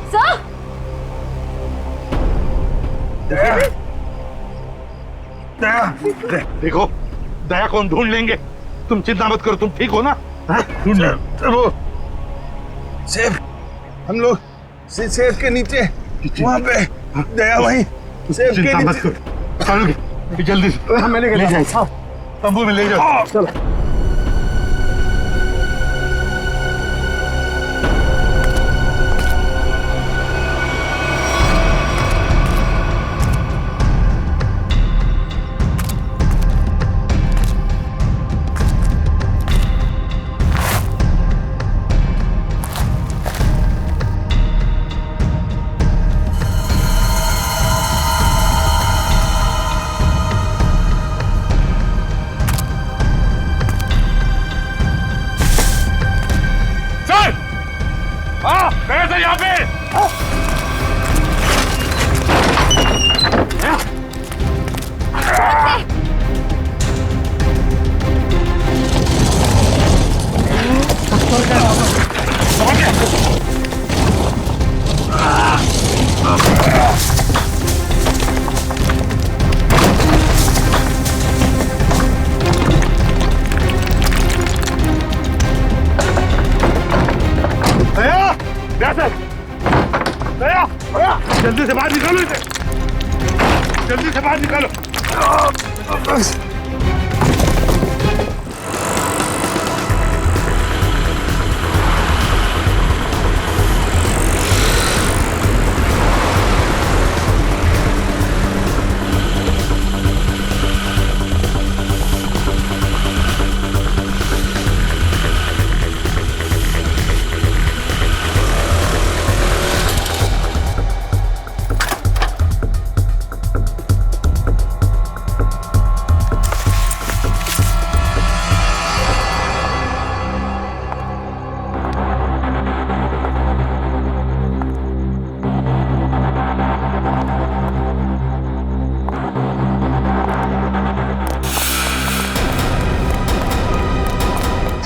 Sir! देखो, दया कौन ढूंढ लेंगे, तुम चिंता मत करो, तुम ठीक हो ना? ढूंढ वो सेब, हम लोग सेब के नीचे वहाँ पे दया भाई सेब के चिंता मत नीचे। करो, चलो जल्दी से मैंने ले जाओ, तंबू में ले जाओ। चलो। यहाँ पे जल्दी से बाहर निकालो इसे, जल्दी से बाहर निकालो।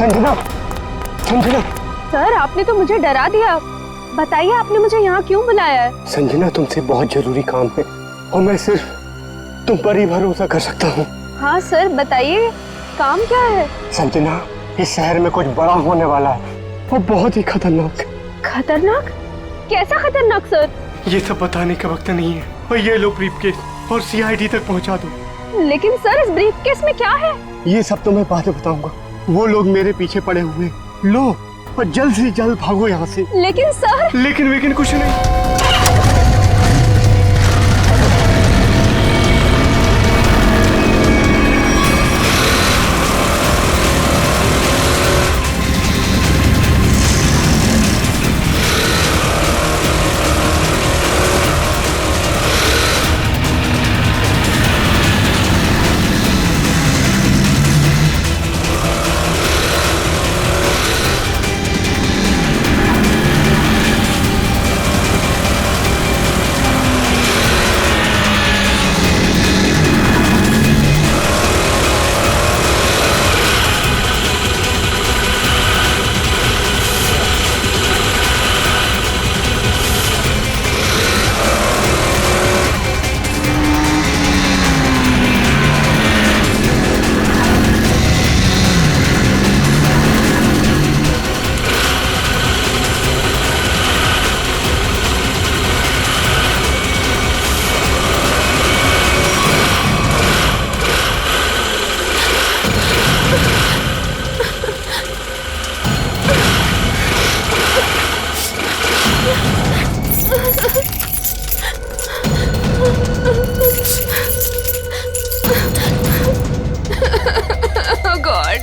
संजना, संजना। सर, आपने तो मुझे डरा दिया। बताइए, आपने मुझे यहाँ क्यों बुलाया है? संजना, तुमसे बहुत जरूरी काम है और मैं सिर्फ तुम पर ही भरोसा कर सकता हूँ। हाँ सर, बताइए, काम क्या है? संजना, इस शहर में कुछ बड़ा होने वाला है और बहुत ही खतरनाक। खतरनाक? कैसा खतरनाक सर? ये सब बताने का वक्त नहीं है और ये लो ब्रीफकेस और सीआईडी तक पहुँचा दो। लेकिन सर, इस ब्रीफकेस में क्या है? ये सब तो मैं बाद में बताऊंगा। वो लोग मेरे पीछे पड़े हुए, लो और जल्द से जल्द भागो यहाँ से। लेकिन सर। लेकिन कुछ नहीं। Oh God.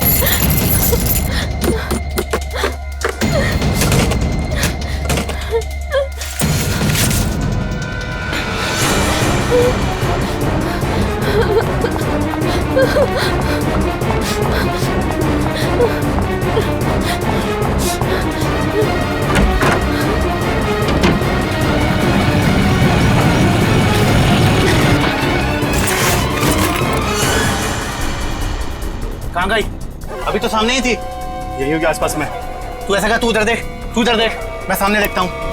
कहाँ गई? अभी तो सामने ही थी। यही होगी आसपास में। तू ऐसा कर, तू उधर देख, मैं सामने देखता हूँ।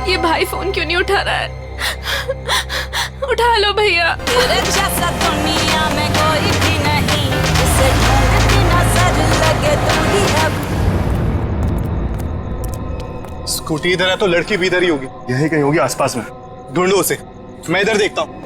ये भाई फोन क्यों नहीं उठा रहा है? उठा लो भैया। तेरे जैसा दुनिया में कोई भी नहीं, जिसे ढूंढती नजर लगे तू ही अब। स्कूटी इधर है तो लड़की भी इधर ही होगी। यही कहीं होगी आसपास में। ढूंढो उसे, मैं इधर देखता हूँ।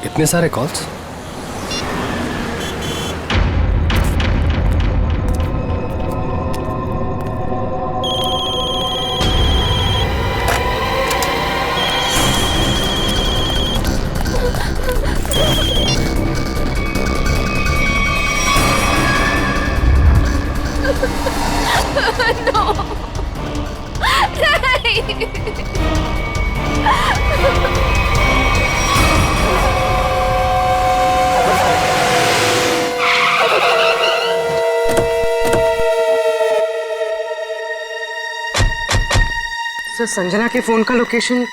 इतने सारे कॉल्स? सर, संजना के फोन का लोकेशन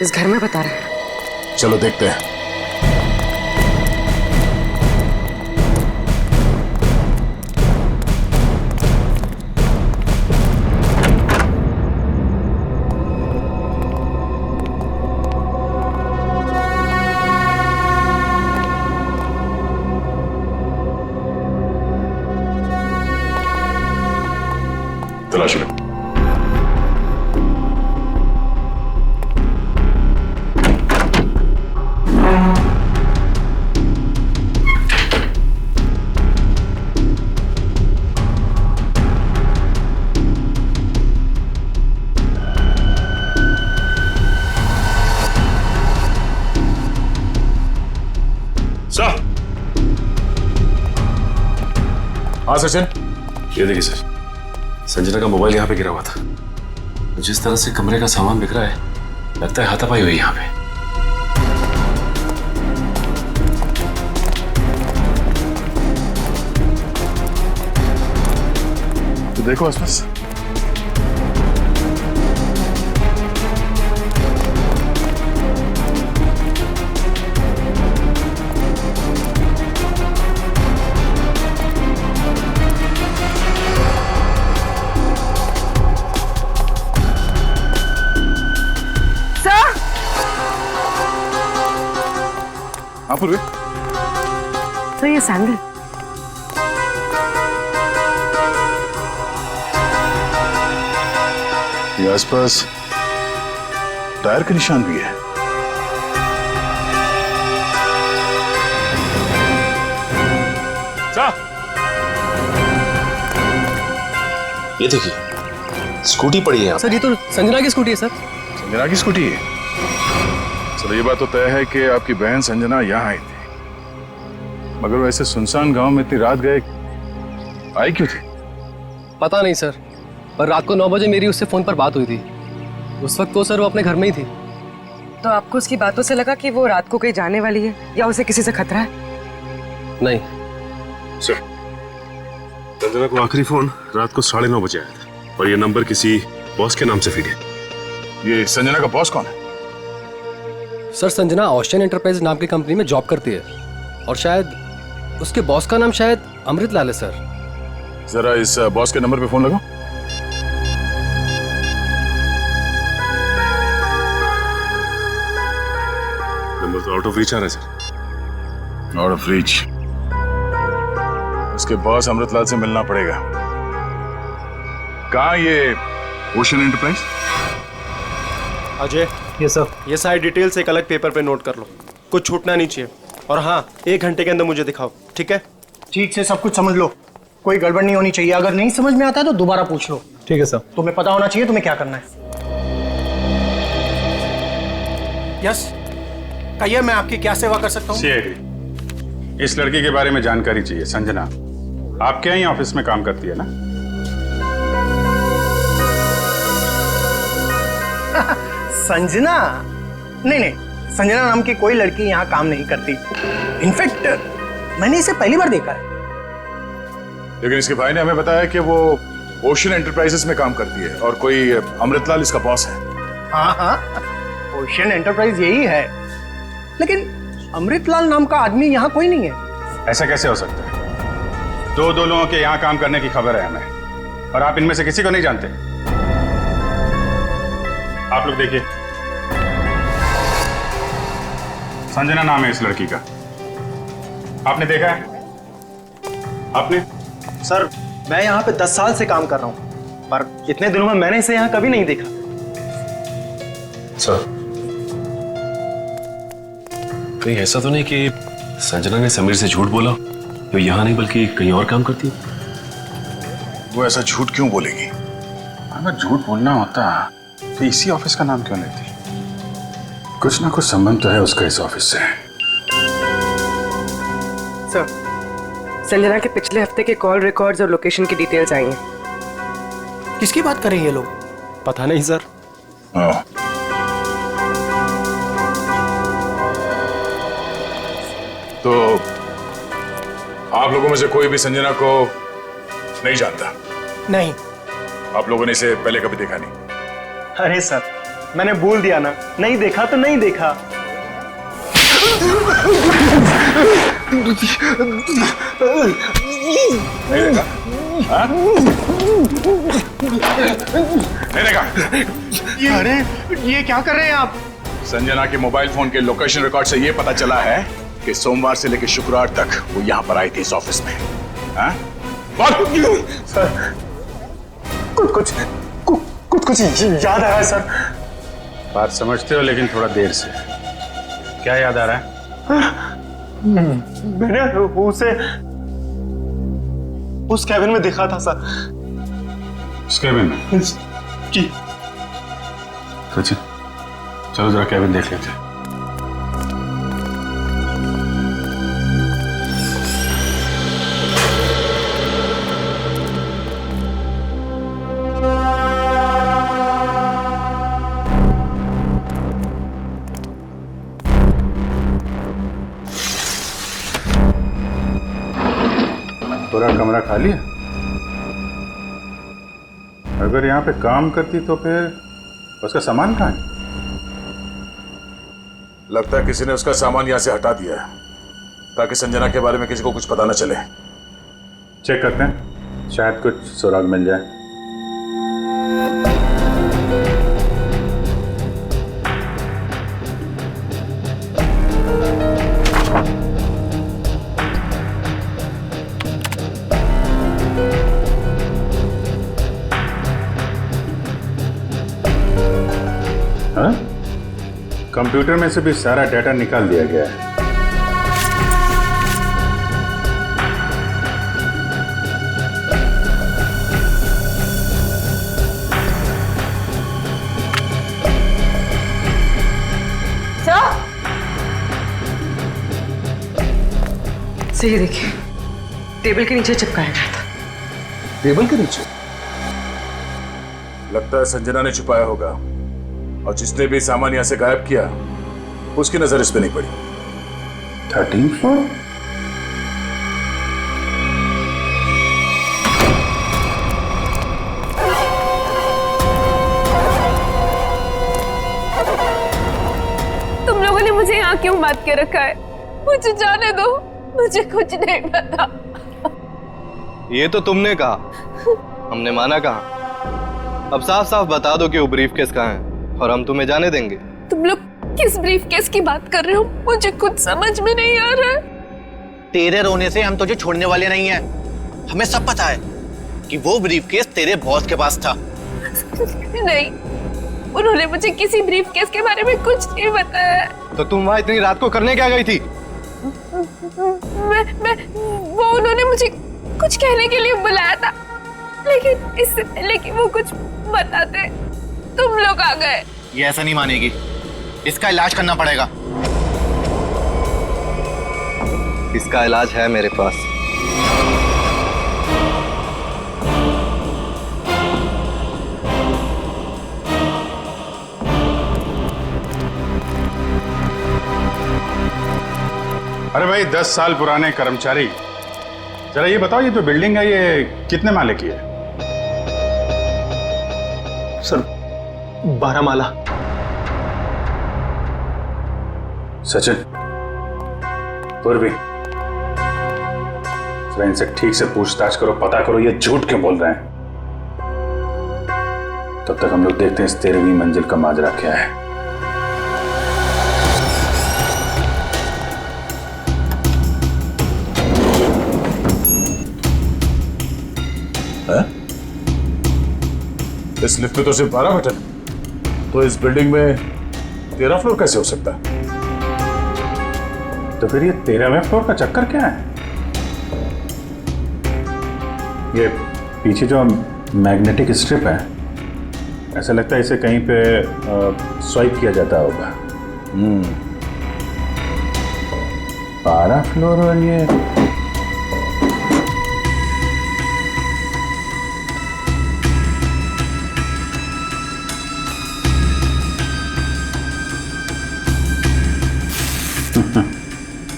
इस घर में बता रहा है। चलो देखते हैं। तलाश लो। हाँ सचिन, ये देखिए सर, संजना का मोबाइल यहाँ पे गिरा हुआ था। जिस तरह से कमरे का सामान बिखरा है, लगता है हाथापाई हुई यहाँ पे। तो देखो आसपास। हाँ पूर्वी। सर, ये सैंडल। ये आसपास टायर के निशान भी है। ये देखिए, स्कूटी पड़ी है यहाँ। सर, ये तो संजना की स्कूटी है सर। संजना की स्कूटी है? चलो ये बात तो तय है कि आपकी बहन संजना यहाँ आई थी, मगर वैसे सुनसान गांव में इतनी रात गए आई क्यों थी? पता नहीं सर, पर रात को 9 बजे मेरी उससे फोन पर बात हुई थी। उस वक्त तो सर वो अपने घर में ही थी। तो आपको उसकी बातों से लगा कि वो रात को कहीं जाने वाली है या उसे किसी से खतरा है? नहीं सर, संजना को आखिरी फोन रात को 9:30 बजे आया था और ये नंबर किसी बॉस के नाम से फीड है। ये संजना का बॉस कौन है? सर, संजना ओशियन एंटरप्राइज नाम की कंपनी में जॉब करती है और शायद उसके बॉस का नाम शायद अमृत लाल है सर। जरा इस बॉस के नंबर पे फोन लगाओ। नंबर तो आउट ऑफ रीच आ रहा है सर। और फ्रिज। उसके बॉस अमृतलाल से मिलना पड़ेगा। कहाँ ये ओशन एंटरप्राइज? अजय, ये सर, ये सारी डिटेल्स एक अलग पेपर पे नोट कर लो, कुछ छूटना नहीं चाहिए। और हाँ, 1 घंटे के अंदर मुझे दिखाओ, ठीक है? ठीक से सब कुछ समझ लो, कोई गड़बड़ नहीं होनी चाहिए। अगर नहीं समझ में आता है तो दोबारा पूछ लो। ठीक है सर। तुम्हें पता होना चाहिए तुम्हें क्या करना है। यस, कहिए मैं आपकी क्या सेवा कर सकता हूँ? सीआईडी, इस लड़की के बारे में जानकारी चाहिए। संजना आपके यहाँ ऑफिस में काम करती है ना? संजना? नहीं, संजना नाम की कोई लड़की यहाँ काम नहीं करती। इनफैक्ट मैंने इसे पहली बार देखा है। लेकिन इसके भाई ने हमें बताया कि वो ओशन एंटरप्राइजेस में काम करती है और कोई अमृतलाल इसका बॉस है। हाँ, ओशन एंटरप्राइज यही है, लेकिन अमृतलाल नाम का आदमी यहाँ कोई नहीं है। ऐसा कैसे हो सकता है? दो लोगों के यहाँ काम करने की खबर है हमें, और आप इनमें से किसी को नहीं जानते। आप लोग देखिए, संजना नाम है इस लड़की का। आपने देखा है? आपने? सर, मैं यहाँ पे 10 साल से काम कर रहा हूँ, पर इतने दिनों में मैंने इसे यहाँ कभी नहीं देखा। सर, कहीं ऐसा तो नहीं कि संजना ने समीर से झूठ बोला? तो यहाँ नहीं बल्कि कहीं और काम करती है? वो ऐसा झूठ क्यों बोलेगी? अगर झूठ बोलना होता तो इसी ऑफिस का नाम क्यों लेती? कुछ ना कुछ संबंध तो है उसका इस ऑफिस से। सर, संजना के पिछले हफ्ते के कॉल रिकॉर्ड्स और लोकेशन की डिटेल्स आई हैं। किसकी बात कर रहे हैं ये लोग? पता नहीं सर। तो आप लोगों में से कोई भी संजना को नहीं जानता? नहीं। आप लोगों ने इसे पहले कभी देखा नहीं? अरे सर, मैंने बोल दिया ना, नहीं देखा तो नहीं देखा। नहीं देखा? हाँ? नहीं देखा? अरे ये क्या कर रहे हैं आप? संजना के मोबाइल फोन के लोकेशन रिकॉर्ड से ये पता चला है कि सोमवार से लेकर शुक्रवार तक वो यहाँ पर आई थी इस ऑफिस में। हाँ? सर, कुछ याद आ रहा है सर। बात समझते हो, लेकिन थोड़ा देर से। क्या याद आ रहा है? मैंने उसे उस कैबिन में देखा था सर। उस कैबिन में? जी। सचिन, चलो जरा कैबिन देख लेते हैं। पूरा कमरा खाली है? अगर यहाँ पे काम करती तो फिर उसका सामान कहाँ है? लगता है किसी ने उसका सामान यहाँ से हटा दिया है ताकि संजना के बारे में किसी को कुछ पता न चले। चेक करते हैं, शायद कुछ सुराग मिल जाए। हाँ? कंप्यूटर में से भी सारा डाटा निकाल दिया गया है। सही देखिए, टेबल के नीचे चिपकाया गया था। टेबल के नीचे? लगता है संजना ने छुपाया होगा, और जिसने भी सामान यहां से गायब किया उसकी नजर इस पे नहीं पड़ी। 13 फ्लोर? तुम लोगों ने मुझे यहाँ क्यों बात के रखा है? मुझे जाने दो, मुझे कुछ नहीं पता। ये तो तुमने कहा, हमने माना कहा। अब साफ साफ बता दो कि वो ब्रीफ केस कहाँ है और हम तुम्हें जाने देंगे। तुम लोग किस ब्रीफ केस की बात कर रहे हो? मुझे कुछ समझ में नहीं आ रहा है। तेरे रोने से हम तुझे छोड़ने वाले नहीं हैं। हमें सब पता है कि वो ब्रीफकेस तेरे बॉस के पास था। नहीं, उन्होंने मुझे किसी ब्रीफकेस के बारे में कुछ नहीं बताया। तो तुम वहां इतनी रात को करने क्या गई थी? मैं वो उन्होंने मुझे कुछ कहने के लिए बुलाया था, लेकिन इससे पहले कि वो कुछ बताते तुम लोग आ गए। ये ऐसा नहीं मानेगी, इसका इलाज करना पड़ेगा। इसका इलाज है मेरे पास। अरे भाई 10 साल पुराने कर्मचारी, जरा ये बताओ, ये जो बिल्डिंग है ये कितने माले की है? सर 12 माला। सचिन, पूर्वी, जरा इनसे ठीक से पूछताछ करो, पता करो ये झूठ क्यों बोल रहे हैं। तब तक हम लोग देखते हैं इस 13वीं मंजिल का माजरा क्या है। इस लिफ्ट में तो सिर्फ 12 बटन, तो इस बिल्डिंग में 13 फ्लोर कैसे हो सकता है? तो फिर ये 13वें फ्लोर का चक्कर क्या है? ये पीछे जो मैग्नेटिक स्ट्रिप है, ऐसा लगता है इसे कहीं पे स्वाइप किया जाता होगा। 12 फ्लोर और ये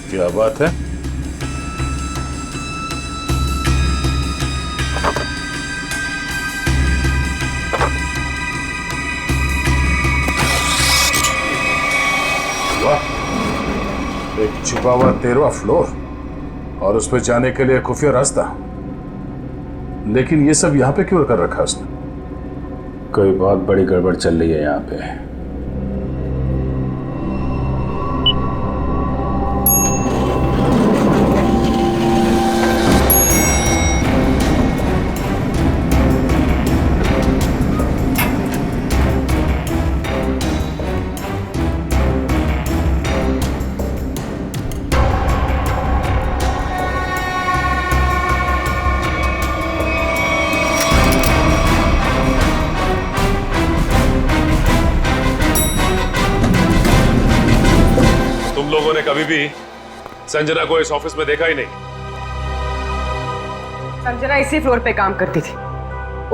क्या बात है? वाह, एक छुपा हुआ 13वां फ्लोर और उस पर जाने के लिए खुफिया रास्ता। लेकिन ये सब यहाँ पे क्यों कर रखा उसने? कोई बहुत बड़ी गड़बड़ चल रही है यहाँ पे। लोगों ने कभी भी संजना को इस ऑफिस में देखा ही नहीं। संजना इसी फ्लोर पे काम करती थी,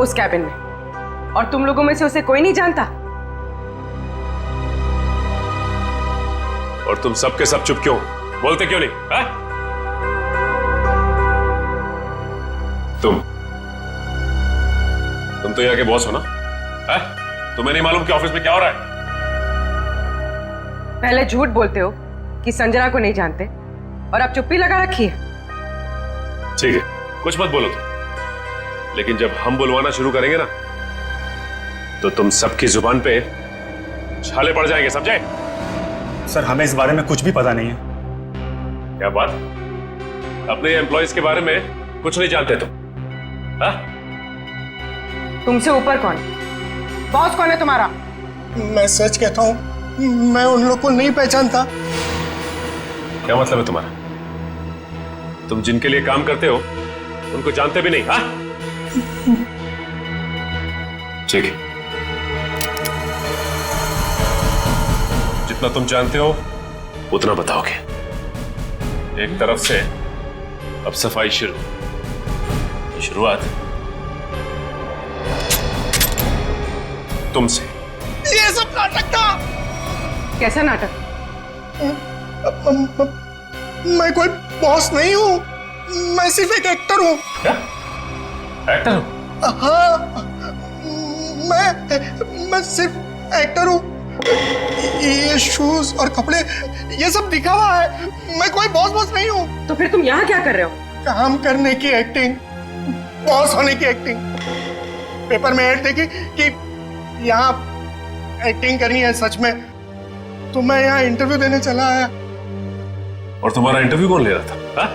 उस कैबिन में, और तुम लोगों में से उसे कोई नहीं जानता। और तुम सब के सब चुप क्यों? बोलते क्यों नहीं? है? तुम तो यहाँ के बॉस हो ना? है? तुम्हें नहीं मालूम कि ऑफिस में क्या हो रहा है? पहले झूठ बोलते हो कि संजना को नहीं जानते, और अब चुप्पी लगा रखी है। ठीक है, कुछ मत बोलो तुम, लेकिन जब हम बुलवाना शुरू करेंगे ना, तो तुम सबकी जुबान पे छाले पड़ जाएंगे, समझे? सर हमें इस बारे में कुछ भी पता नहीं है। क्या बात? अपने एम्प्लॉयज के बारे में कुछ नहीं जानते तुम? हाँ? तुमसे ऊपर कौन? बॉस कौन है तुम्हारा? मैं सच कहता हूँ, मैं उन लोग को नहीं पहचानता। क्या मतलब है तुम्हारा? तुम जिनके लिए काम करते हो उनको जानते भी नहीं? हाँ? ठीक है, जितना तुम जानते हो उतना बताओगे। एक तरफ से अब सफाई शुरुआत तुमसे। ये सब नाटक था। कैसा नाटक? मैं कोई बॉस नहीं हूँ, मैं सिर्फ एक एक्टर हूँ। क्या? एक्टर हो? हाँ, मैं सिर्फ एक्टर हूँ। ये शूज और कपड़े ये सब दिखावा है, मैं कोई बॉस नहीं हूँ। तो फिर तुम यहाँ क्या कर रहे हो? काम करने की एक्टिंग, बॉस होने की एक्टिंग। पेपर में ऐड देखी कि यहाँ एक्टिंग करनी है सच में, तो मैं यहाँ इंटरव्यू देने चला आया। और तुम्हारा इंटरव्यू कौन ले रहा था? हा?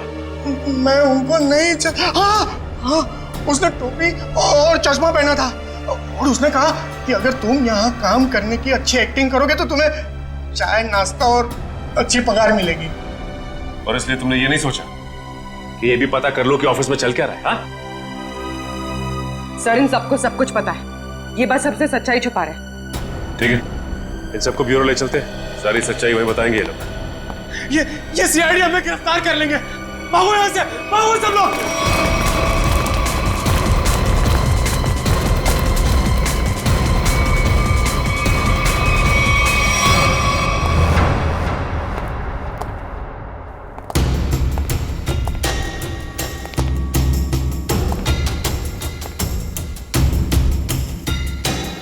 मैं उनको नहीं हाँ हाँ, उसने टोपी और चश्मा पहना था और उसने कहा कि अगर तुम यहाँ काम करने की अच्छी एक्टिंग करोगे तो तुम्हें चाय नाश्ता और अच्छी पगार मिलेगी। और इसलिए तुमने ये नहीं सोचा कि ये भी पता कर लो कि ऑफिस में चल क्या रहा है? हाँ? सर इन सबको सब कुछ पता है, ये बस सबसे सच्चाई छुपा रहे हैं। ठीक है, इन सबको ब्यूरो ले चलते हैं, सारी सच्चाई वही बताएंगे ये लोग। ये सीआईडी हमें गिरफ्तार कर लेंगे। भागो यहाँ से, भागो सब लोग।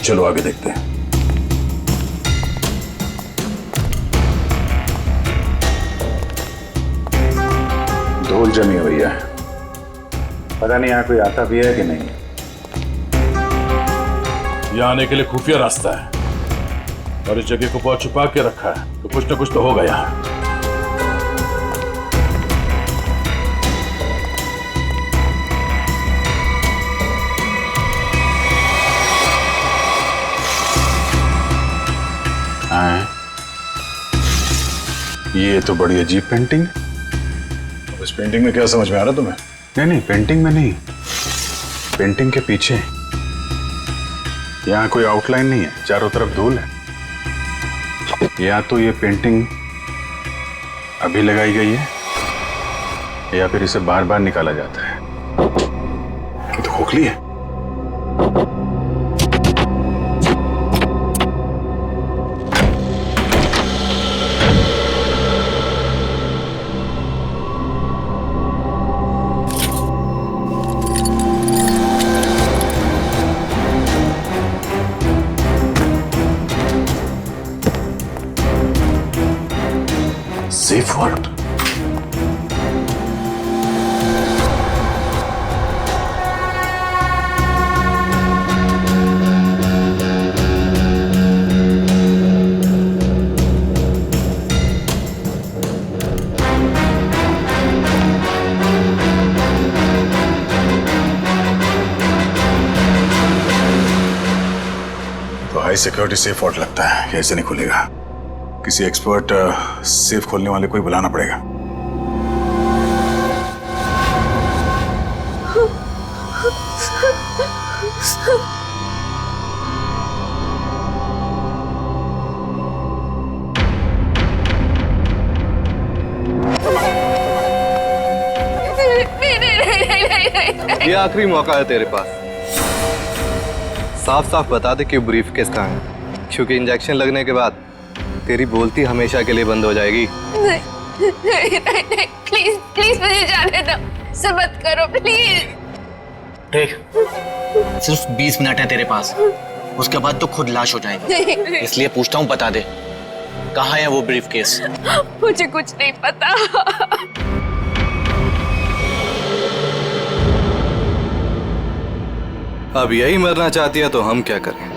चलो आगे देखते हैं। धूल जमी हुई है, पता नहीं यहाँ कोई आता भी है कि नहीं। यहाँ आने के लिए खुफिया रास्ता है और इस जगह को बहुत छुपा के रखा है, तो कुछ ना कुछ तो होगा यहाँ। ये तो बड़ी अजीब पेंटिंग। अब इस पेंटिंग में क्या समझ में आ रहा तुम्हें? नहीं, पेंटिंग में नहीं, पेंटिंग के पीछे। यहाँ कोई आउटलाइन नहीं है, चारों तरफ धूल है। या तो ये पेंटिंग अभी लगाई गई है या फिर इसे बार बार निकाला जाता है। ये तो खोखली है। Safe word. तो हाई सिक्योरिटी सेफ वर्ड लगता है, कैसे नहीं खुलेगा? किसी एक्सपर्ट सेफ खोलने वाले को ही बुलाना पड़ेगा। ये आखिरी मौका है तेरे पास, साफ साफ बता दे कि ब्रीफकेस कहाँ है, क्योंकि इंजेक्शन लगने के बाद तेरी बोलती हमेशा के लिए बंद हो जाएगी। नहीं, प्लीज प्लीज मुझे जाने दो, ऐसा मत करो प्लीज। देख, सिर्फ 20 मिनट है तेरे पास, उसके बाद तो खुद लाश हो जाएगी। इसलिए पूछता हूँ, बता दे कहाँ है वो ब्रीफकेस? मुझे कुछ नहीं पता। अब यही मरना चाहती है तो हम क्या करें?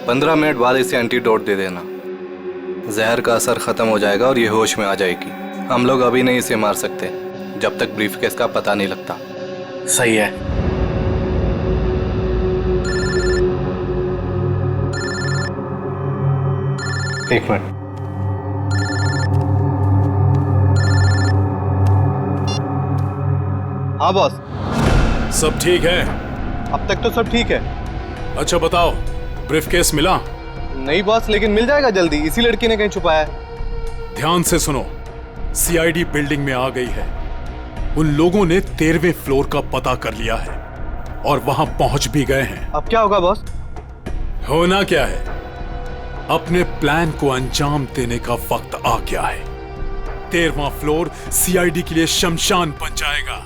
15 मिनट बाद इसे एंटीडोट दे देना, जहर का असर खत्म हो जाएगा और ये होश में आ जाएगी। हम लोग अभी नहीं इसे मार सकते जब तक ब्रीफकेस का पता नहीं लगता। सही है। एक मिनट। हाँ बॉस, सब ठीक है? अब तक तो सब ठीक है। अच्छा बताओ, ब्रीफकेस मिला? नहीं बॉस, लेकिन मिल जाएगा जल्दी, इसी लड़की ने कहीं छुपाया है। ध्यान से सुनो, सीआईडी बिल्डिंग में आ गई है। उन लोगों ने 13वें फ्लोर का पता कर लिया है और वहां पहुंच भी गए हैं। अब क्या होगा बॉस? होना क्या है, अपने प्लान को अंजाम देने का वक्त आ गया है। 13वां फ्लोर सीआईडी के लिए शमशान बन जाएगा।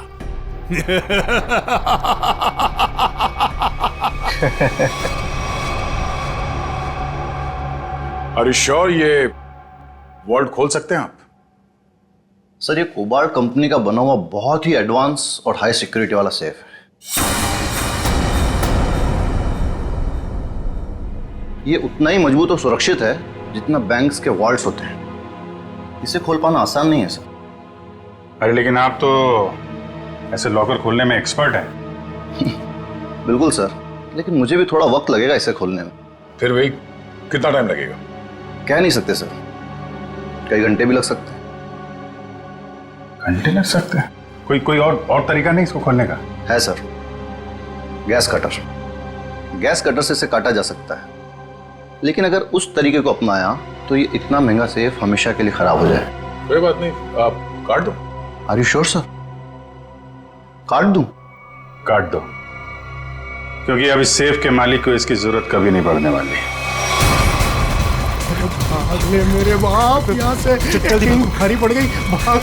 अरे श्योर, ये वर्ल्ड खोल सकते हैं आप? सर, ये कोबाल्ट कंपनी का बना हुआ बहुत ही एडवांस और हाई सिक्योरिटी वाला सेफ है। ये उतना ही मजबूत और सुरक्षित है जितना बैंक्स के वॉल्ट्स होते हैं। इसे खोल पाना आसान नहीं है सर। अरे लेकिन आप तो ऐसे लॉकर खोलने में एक्सपर्ट हैं। बिल्कुल सर, लेकिन मुझे भी थोड़ा वक्त लगेगा इसे खोलने में। फिर वही कितना टाइम लगेगा? कह नहीं सकते सर, कई घंटे भी लग सकते हैं। घंटे लग सकते हैं? कोई और तरीका नहीं इसको खोलने का? है sir, gas cutter. Gas cutter से इसे काटा जा सकता है, लेकिन अगर उस तरीके को अपनाया तो ये इतना महंगा सेफ हमेशा के लिए खराब हो जाए। कोई बात नहीं, आप काट दो। Are you sure sir? काट दूं? काट दो, क्योंकि अब इस सेफ के मालिक को इसकी जरूरत कभी नहीं पड़ने वाली। भाग ले मेरे बाप यहाँ से, एक्टिंग भारी पड़ गई, भाग।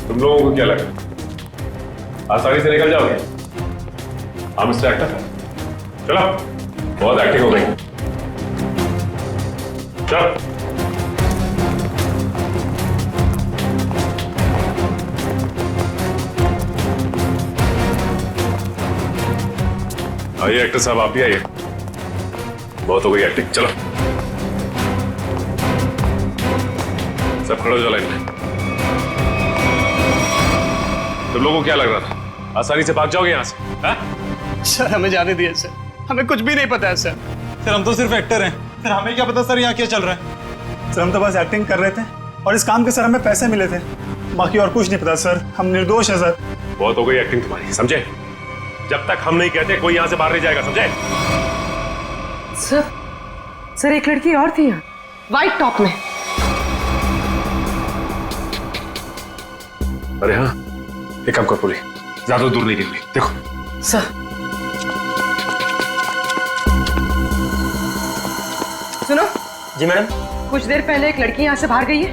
तुम लोगों को क्या लगा आसानी से निकल जाओगे? हाँ मिस्टर एक्टर, चलो, बहुत एक्टिंग हो गई, चलो। आइए एक्टर साहब, आप भी आइए, बहुत हो गई एक्टिंग, चलो सब खड़े हो जाओ लाइन में। तुम लोगों को क्या लग रहा था आसानी से भाग जाओगे यहाँ से? हा? सर हमें जाने दिए सर, हमें कुछ भी नहीं पता है सर। सर हम तो सिर्फ एक्टर हैं, सर हमें क्या पता सर यहाँ क्या चल रहा है। सर हम तो बस एक्टिंग कर रहे थे और इस काम के सर हमें पैसे मिले थे, बाकी और कुछ नहीं पता सर, हम निर्दोष हैं सर। बहुत हो गई एक्टिंग तुम्हारी, समझे? जब तक हम नहीं कहते कोई यहाँ से बाहर नहीं जाएगा, समझे? सर एक लड़की और थी यहाँ, व्हाइट टॉप में। अरे हाँ, एक काम कर पूरी, ज्यादा दूर नहीं निकली, देखो। सर सुनो। जी मैडम। कुछ देर पहले एक लड़की यहाँ से बाहर गई है।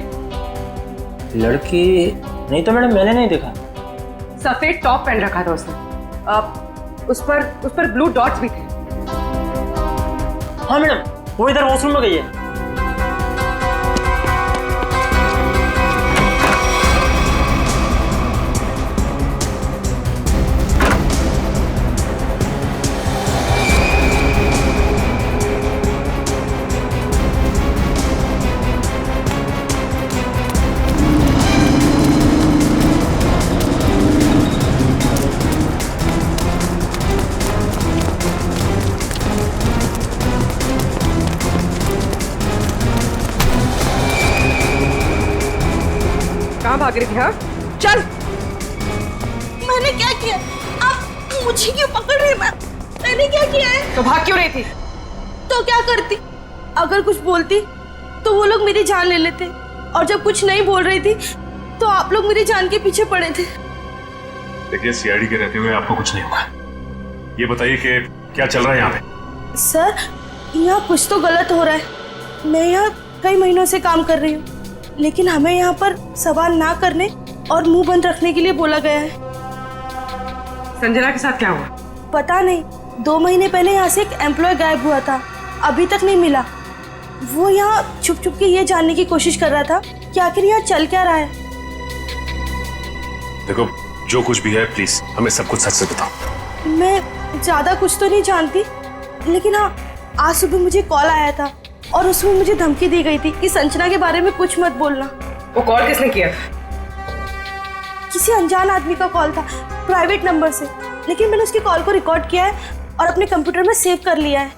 लड़की नहीं तो मैडम, मैंने नहीं देखा। सफेद टॉप पहन रखा था उसने, उस पर ब्लू डॉट्स भी थे। हाँ मैडम, वो इधर वॉशरूम में गई है। कहाँ भाग रही थी? हाँ चल। मैंने क्या किया? आप मुझे क्यों पकड़ रहे हैं? मैंने क्या किया है? तो भाग क्यों रही थी? तो क्या करती? अगर कुछ बोलती तो वो लोग मेरी जान ले लेते, और जब कुछ नहीं बोल रही थी तो आप लोग मेरी जान के पीछे पड़े थे। देखिए सीआईडी के रहते हुए आपको कुछ नहीं होगा। ये बताइए कि क्या चल रहा है यहाँ पे? सर यहाँ कुछ तो गलत हो रहा है। मैं यहाँ कई महीनों से काम कर रही हूँ, लेकिन हमें यहाँ पर सवाल ना करने और मुंह बंद रखने के लिए बोला गया है। संजना के साथ क्या हुआ? पता नहीं, 2 महीने पहले यहाँ से एक एम्प्लॉय गायब हुआ था, अभी तक नहीं मिला। वो यहाँ छुप छुप के ये जानने की कोशिश कर रहा था कि आखिर यहाँ चल क्या रहा है। देखो जो कुछ भी है प्लीज हमें सब कुछ सच से बताओ। मैं ज्यादा कुछ तो नहीं जानती, लेकिन हाँ आज सुबह मुझे कॉल आया था और उसमें मुझे धमकी दी गई थी कि संजना के बारे में कुछ मत बोलना। वो कॉल किसने किया था? किसी अनजान आदमी का कॉल था, प्राइवेट नंबर से, लेकिन मैंने उसकी कॉल को रिकॉर्ड किया है और अपने कंप्यूटर में सेव कर लिया है।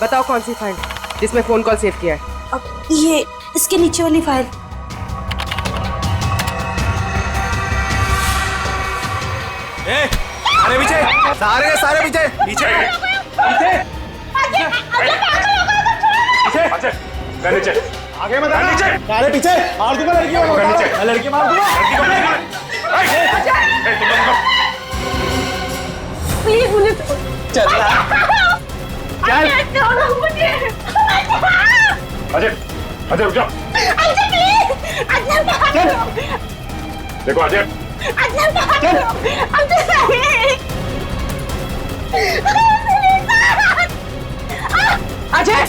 बताओ कौन सी फाइल जिसमें फोन कॉल सेव किया है? अब ये इसके नीचे वाली फाइल। अरे पीछे, सारे के सारे पीछे पीछे पीछे पीछे नीचे, आगे मत आना। नीचे, अरे पीछे मार दूंगा लड़की को, नीचे, लड़की मार दूंगा। प्लीज मुझे चल अजय अजय रुक जाओ। देखो अजय अजय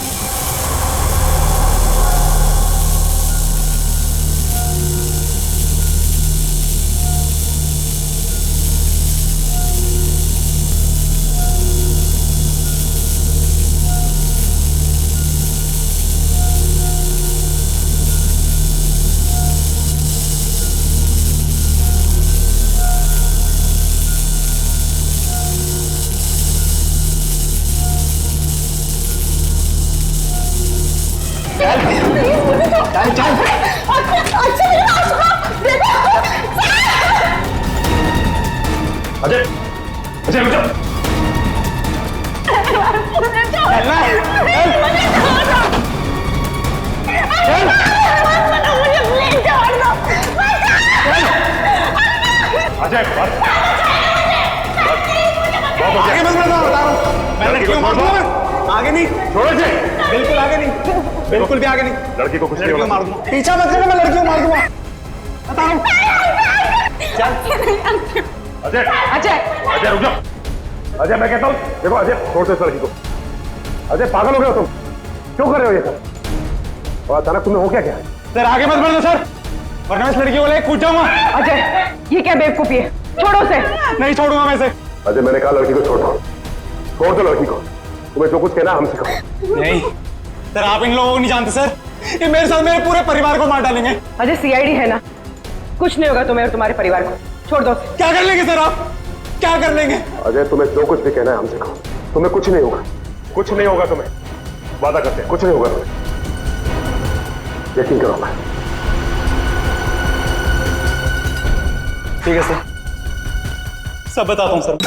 अजय अजय रुक जाओ। अजय बस आगे मत बढ़ना, बता रहा हूं। मैं लड़की को मार दूंगा। आगे नहीं, छोड़ो इसे। बिल्कुल आगे नहीं, बिल्कुल भी आगे नहीं। लड़की को कुछ नहीं लड़की को होगा। मार दूंगा। पीछा मत करना, मैं लड़की को मार दूंगा, बता रहा हूं। अजय अजय अजय रुक जाओ। अजय मैं कहता हूँ, देखो अजय छोड़ दो इस लड़की को। अजय पागल हो गए हो तुम? क्यों कर रहे हो ये सब? और अचानक तुम्हें हो क्या क्या? सर आगे मत बढ़ना सर, वरना इस लड़की को लेकर कूद जाऊंगा। अजय, ये क्या बेवकूफी है? छोड़ो उसे। नहीं छोड़ूंगा मैं इसे। अजय मैंने कहा लड़की को छोड़ दो, छोड़ दो लड़की को। तुम्हें जो कुछ कहना है हमसे कहो। नहीं सर, आप इन लोगों को नहीं जानते सर, ये मेरे साथ मेरे पूरे परिवार को मार डालेंगे। अजय सीआईडी है ना, कुछ नहीं होगा तुम्हें और तुम्हारे परिवार को। छोड़ दो। क्या कर लेंगे सर आप, क्या कर लेंगे? अजय तुम्हें जो कुछ भी कहना है हमसे कहो। तुम्हें कुछ नहीं होगा, कुछ नहीं होगा तुम्हें, वादा करते हैं कुछ नहीं होगा तुम्हें, यकीन करो। मैं ठीक है सर, सब बताता हूँ सर।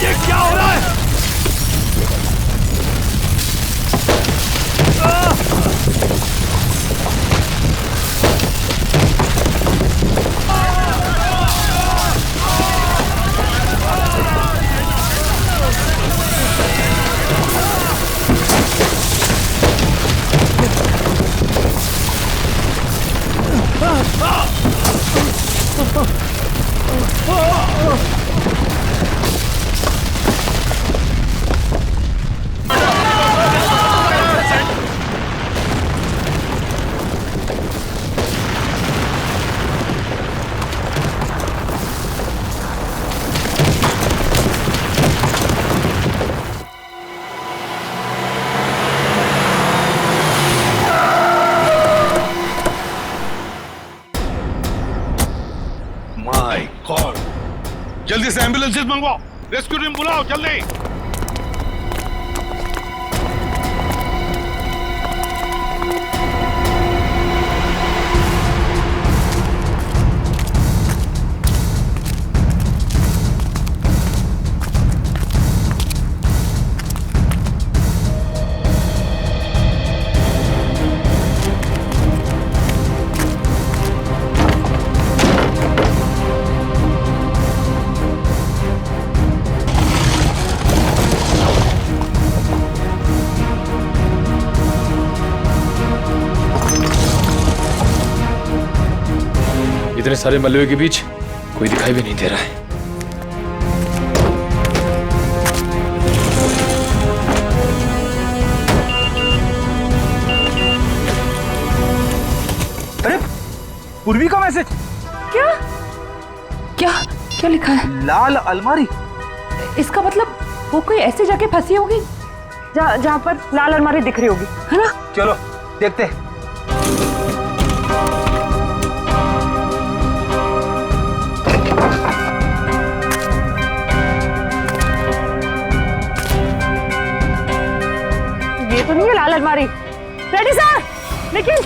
ये क्या हो रहा है? माय गॉड, जल्दी से एम्बुलेंसेस मंगवाओ, रेस्क्यू टीम बुलाओ जल्दी। इतने सारे मलबे के बीच कोई दिखाई भी नहीं दे रहा है। अरे पूर्वी का मैसेज। क्या क्या क्या लिखा है? लाल अलमारी। इसका मतलब वो कोई ऐसी जगह फंसी होगी जहाँ पर लाल अलमारी दिख रही होगी, है ना? चलो देखते हैं। तो नहीं है लाल अलमारी। रेडी सर, लेकिन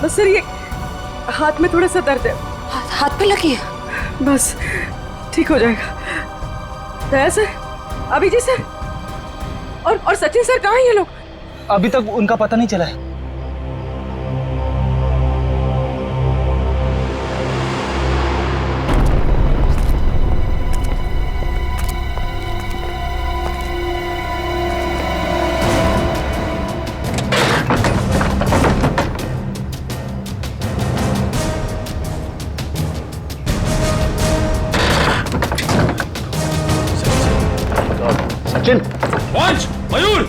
बस सर, ये हाथ में थोड़ा सा दर्द है। हाथ पे लगी है? बस ठीक हो जाएगा। दया सर, अभिजीत सर और सचिन सर कहाँ हैं ये लोग? अभी तक उनका पता नहीं चला है। सचिन, पंच, मयूर,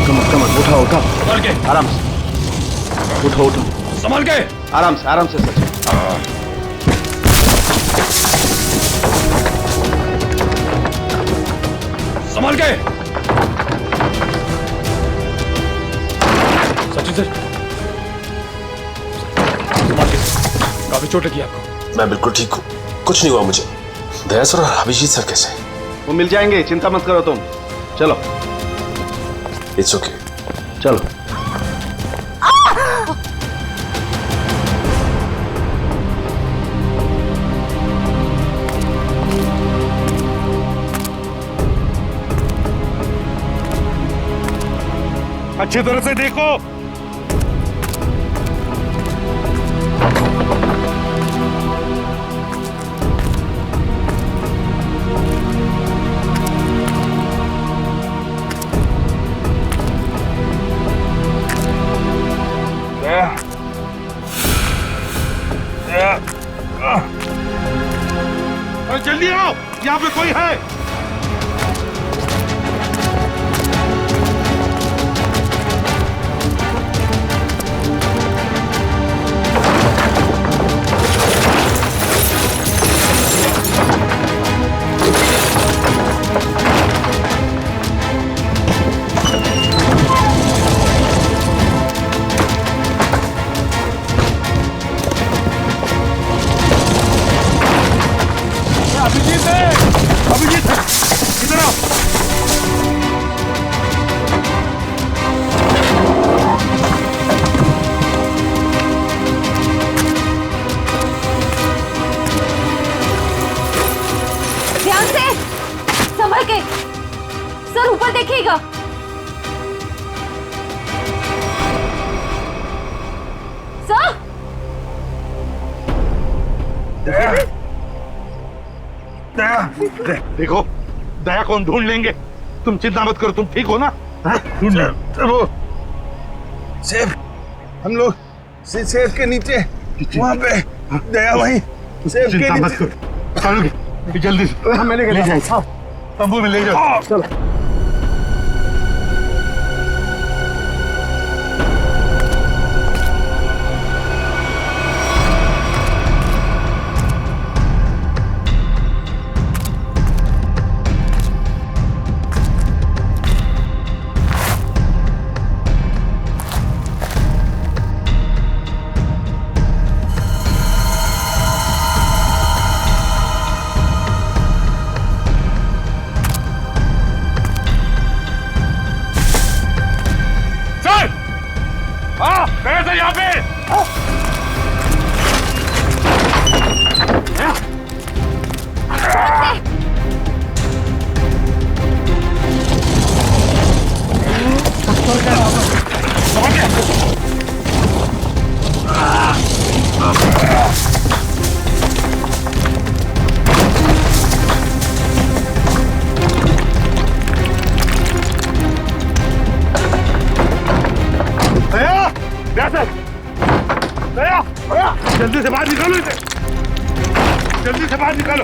कमर उठाओ उठाओ, संभाल के, आराम से उठो उठो, संभाल के, आराम से सचिन। संभाल के। सचिन सर, संभाल के, काफी चोट लगी आपको। मैं बिल्कुल ठीक हूँ, कुछ नहीं हुआ मुझे। दया सर और अभिजीत सर कैसे? वो मिल जाएंगे, चिंता मत करो तुम। चलो, इट्स ओके। चलो। अच्छी तरह से देखो। जल्दी आओ, यहाँ पे कोई है। अभिजीत इधर आओ। ध्यान से, संभल के। सर ऊपर देखिएगा। सर, देखो, दया को हम ढूंढ लेंगे, तुम चिंता मत करो। तुम ठीक हो ना? वो सेब, हम लोग सेब के नीचे वहाँ पे दया वहीं सेब के नीचे। जल्दी मैंने ले जाओ, तंबू में ले जाओ। चलो। कैसे यहाँ पे? जल्दी से बाहर निकालो इसे, जल्दी से बाहर निकालो।